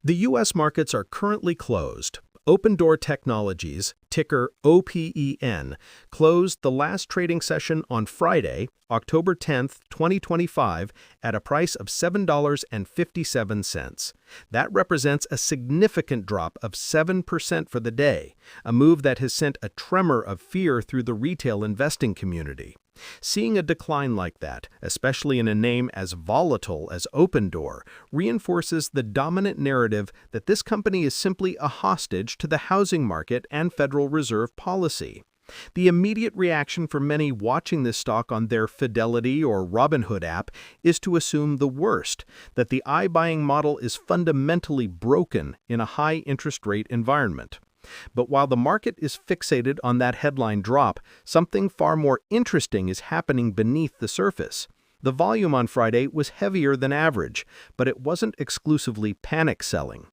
The U.S. markets are currently closed. Opendoor Technologies, ticker OPEN, closed the last trading session on Friday, October 10, 2025, at a price of $7.57. That represents a significant drop of 7% for the day, a move that has sent a tremor of fear through the retail investing community. Seeing a decline like that, especially in a name as volatile as Opendoor, reinforces the dominant narrative that this company is simply a hostage to the housing market and Federal Reserve policy. The immediate reaction for many watching this stock on their Fidelity or Robinhood app is to assume the worst, that the iBuying model is fundamentally broken in a high-interest rate environment. But while the market is fixated on that headline drop, something far more interesting is happening beneath the surface. The volume on Friday was heavier than average, but it wasn't exclusively panic selling.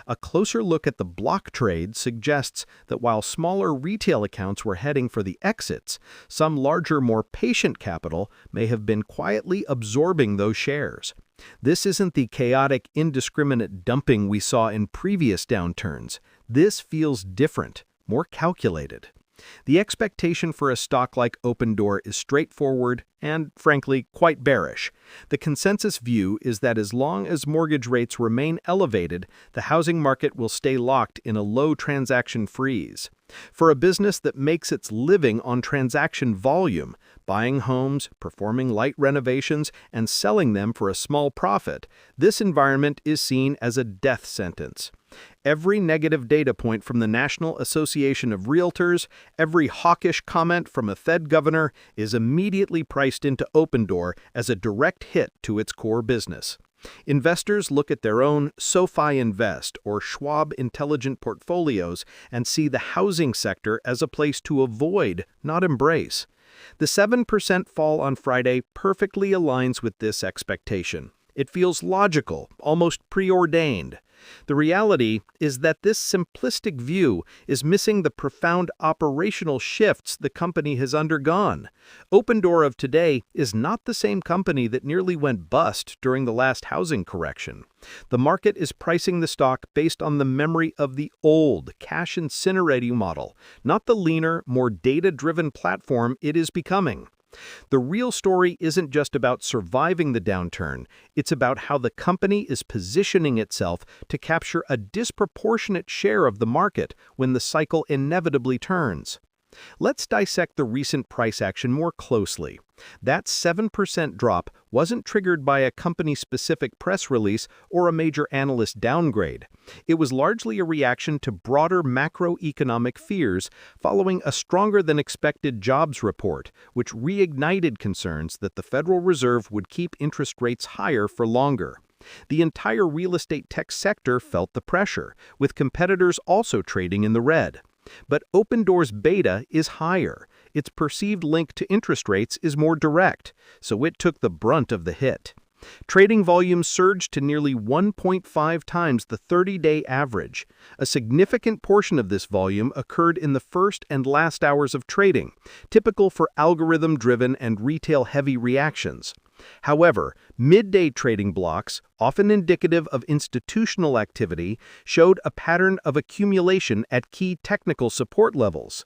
A closer look at the block trade suggests that while smaller retail accounts were heading for the exits, some larger, more patient capital may have been quietly absorbing those shares. This isn't the chaotic, indiscriminate dumping we saw in previous downturns. This feels different, more calculated. The expectation for a stock like Opendoor is straightforward and, frankly, quite bearish. The consensus view is that as long as mortgage rates remain elevated, the housing market will stay locked in a low transaction freeze. For a business that makes its living on transaction volume, buying homes, performing light renovations, and selling them for a small profit, this environment is seen as a death sentence. Every negative data point from the National Association of Realtors, every hawkish comment from a Fed governor is immediately priced into Opendoor as a direct hit to its core business. Investors look at their own SoFi Invest or Schwab Intelligent Portfolios and see the housing sector as a place to avoid, not embrace. The 7% fall on Friday perfectly aligns with this expectation. It feels logical, almost preordained. The reality is that this simplistic view is missing the profound operational shifts the company has undergone. Opendoor of today is not the same company that nearly went bust during the last housing correction. The market is pricing the stock based on the memory of the old cash incinerating model, not the leaner, more data-driven platform it is becoming. The real story isn't just about surviving the downturn, it's about how the company is positioning itself to capture a disproportionate share of the market when the cycle inevitably turns. Let's dissect the recent price action more closely. That 7% drop wasn't triggered by a company-specific press release or a major analyst downgrade. It was largely a reaction to broader macroeconomic fears following a stronger-than-expected jobs report, which reignited concerns that the Federal Reserve would keep interest rates higher for longer. The entire real estate tech sector felt the pressure, with competitors also trading in the red. But Opendoor's beta is higher. Its perceived link to interest rates is more direct, so it took the brunt of the hit. Trading volume surged to nearly 1.5 times the 30-day average. A significant portion of this volume occurred in the first and last hours of trading, typical for algorithm-driven and retail-heavy reactions. However, midday trading blocks, often indicative of institutional activity, showed a pattern of accumulation at key technical support levels.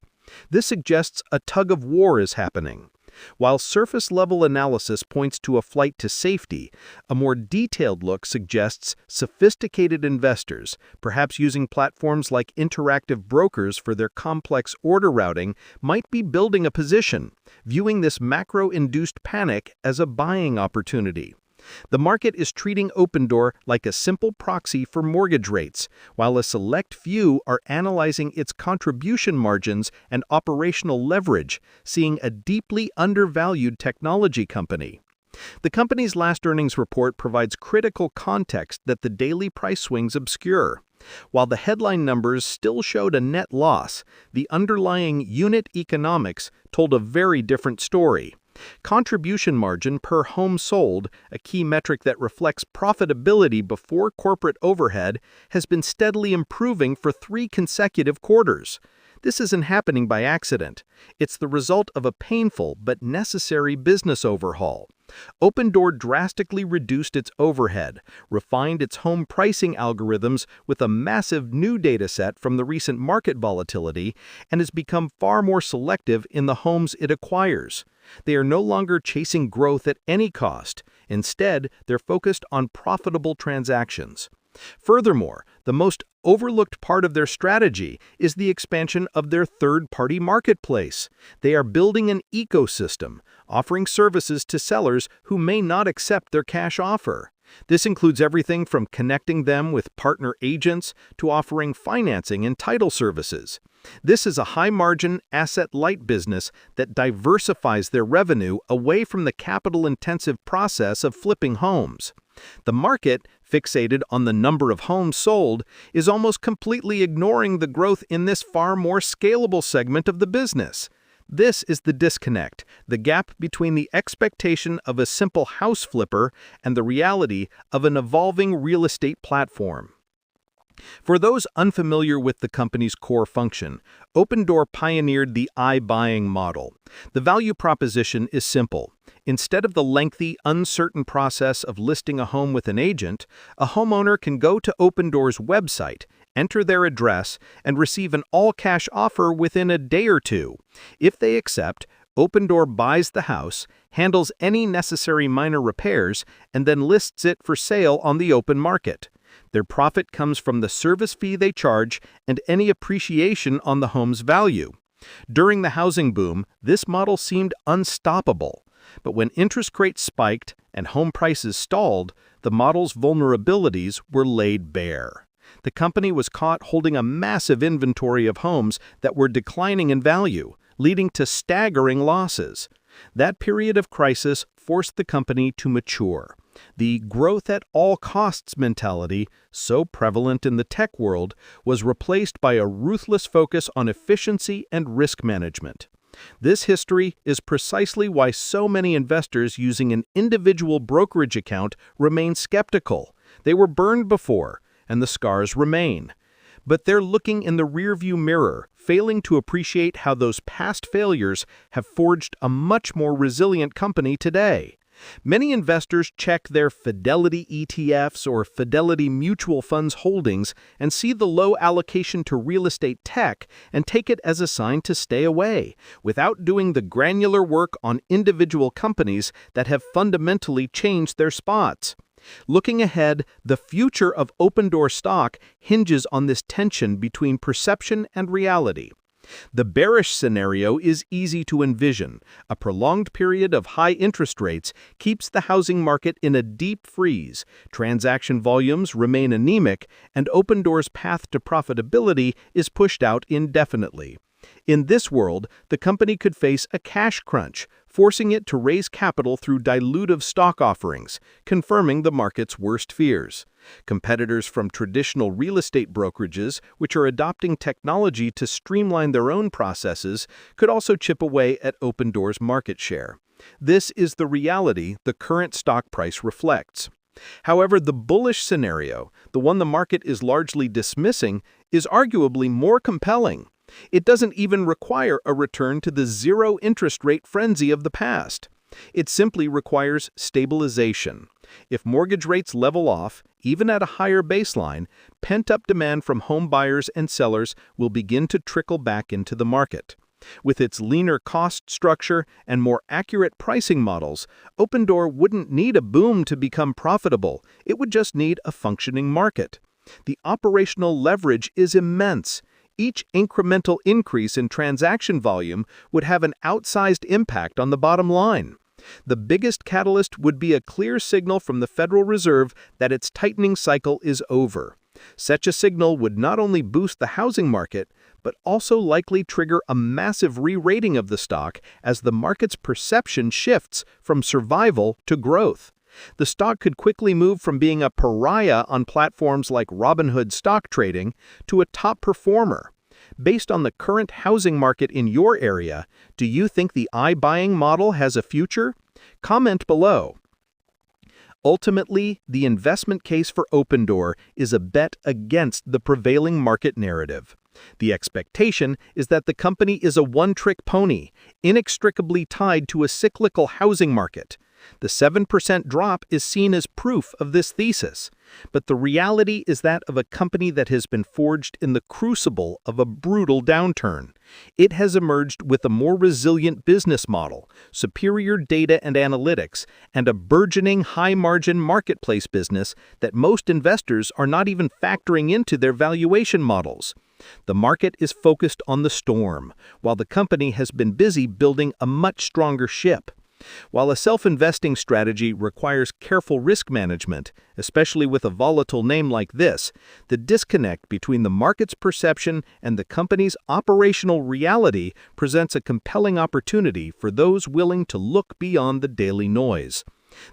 This suggests a tug-of-war is happening. While surface-level analysis points to a flight to safety, a more detailed look suggests sophisticated investors, perhaps using platforms like interactive brokers for their complex order routing, might be building a position, viewing this macro-induced panic as a buying opportunity. The market is treating Opendoor like a simple proxy for mortgage rates, while a select few are analyzing its contribution margins and operational leverage, seeing a deeply undervalued technology company. The company's last earnings report provides critical context that the daily price swings obscure. While the headline numbers still showed a net loss, the underlying unit economics told a very different story. Contribution margin per home sold, a key metric that reflects profitability before corporate overhead, has been steadily improving for 3 consecutive quarters. This isn't happening by accident. It's the result of a painful but necessary business overhaul. Opendoor drastically reduced its overhead, refined its home pricing algorithms with a massive new dataset from the recent market volatility, and has become far more selective in the homes it acquires. They are no longer chasing growth at any cost. Instead, they're focused on profitable transactions. Furthermore, the most overlooked part of their strategy is the expansion of their third-party marketplace. They are building an ecosystem, offering services to sellers who may not accept their cash offer. This includes everything from connecting them with partner agents to offering financing and title services. This is a high-margin, asset-light business that diversifies their revenue away from the capital-intensive process of flipping homes. The market, fixated on the number of homes sold, is almost completely ignoring the growth in this far more scalable segment of the business. This is the disconnect, the gap between the expectation of a simple house flipper and the reality of an evolving real estate platform. For those unfamiliar with the company's core function, Opendoor pioneered the iBuying model. The value proposition is simple. Instead of the lengthy, uncertain process of listing a home with an agent, a homeowner can go to Opendoor's website, enter their address, and receive an all-cash offer within a day or two. If they accept, Opendoor buys the house, handles any necessary minor repairs, and then lists it for sale on the open market. Their profit comes from the service fee they charge and any appreciation on the home's value. During the housing boom, this model seemed unstoppable. But when interest rates spiked and home prices stalled, the model's vulnerabilities were laid bare. The company was caught holding a massive inventory of homes that were declining in value, leading to staggering losses. That period of crisis forced the company to mature. The growth at all costs mentality, so prevalent in the tech world, was replaced by a ruthless focus on efficiency and risk management. This history is precisely why so many investors using an individual brokerage account remain skeptical. They were burned before, and the scars remain. But they're looking in the rearview mirror, failing to appreciate how those past failures have forged a much more resilient company today. Many investors check their Fidelity ETFs or Fidelity mutual funds holdings and see the low allocation to real estate tech and take it as a sign to stay away, without doing the granular work on individual companies that have fundamentally changed their spots. Looking ahead, the future of Opendoor stock hinges on this tension between perception and reality. The bearish scenario is easy to envision. A prolonged period of high interest rates keeps the housing market in a deep freeze, transaction volumes remain anemic, and Opendoor's path to profitability is pushed out indefinitely. In this world, the company could face a cash crunch, forcing it to raise capital through dilutive stock offerings, confirming the market's worst fears. Competitors from traditional real estate brokerages, which are adopting technology to streamline their own processes, could also chip away at Opendoor's market share. This is the reality the current stock price reflects. However, the bullish scenario, the one the market is largely dismissing, is arguably more compelling. It doesn't even require a return to the zero interest rate frenzy of the past. It simply requires stabilization. If mortgage rates level off, even at a higher baseline, pent-up demand from home buyers and sellers will begin to trickle back into the market. With its leaner cost structure and more accurate pricing models, Opendoor wouldn't need a boom to become profitable. It would just need a functioning market. The operational leverage is immense. Each incremental increase in transaction volume would have an outsized impact on the bottom line. The biggest catalyst would be a clear signal from the Federal Reserve that its tightening cycle is over. Such a signal would not only boost the housing market, but also likely trigger a massive re-rating of the stock as the market's perception shifts from survival to growth. The stock could quickly move from being a pariah on platforms like Robinhood stock trading to a top performer. Based on the current housing market in your area, do you think the iBuying model has a future? Comment below. Ultimately, the investment case for Opendoor is a bet against the prevailing market narrative. The expectation is that the company is a one-trick pony, inextricably tied to a cyclical housing market. The 7% drop is seen as proof of this thesis, but the reality is that of a company that has been forged in the crucible of a brutal downturn. It has emerged with a more resilient business model, superior data and analytics, and a burgeoning high-margin marketplace business that most investors are not even factoring into their valuation models. The market is focused on the storm, while the company has been busy building a much stronger ship. While a self-investing strategy requires careful risk management, especially with a volatile name like this, the disconnect between the market's perception and the company's operational reality presents a compelling opportunity for those willing to look beyond the daily noise.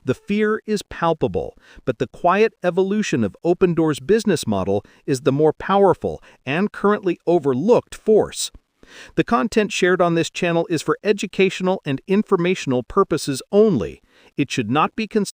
The fear is palpable, but the quiet evolution of Opendoor's business model is the more powerful and currently overlooked force. The content shared on this channel is for educational and informational purposes only. It should not be considered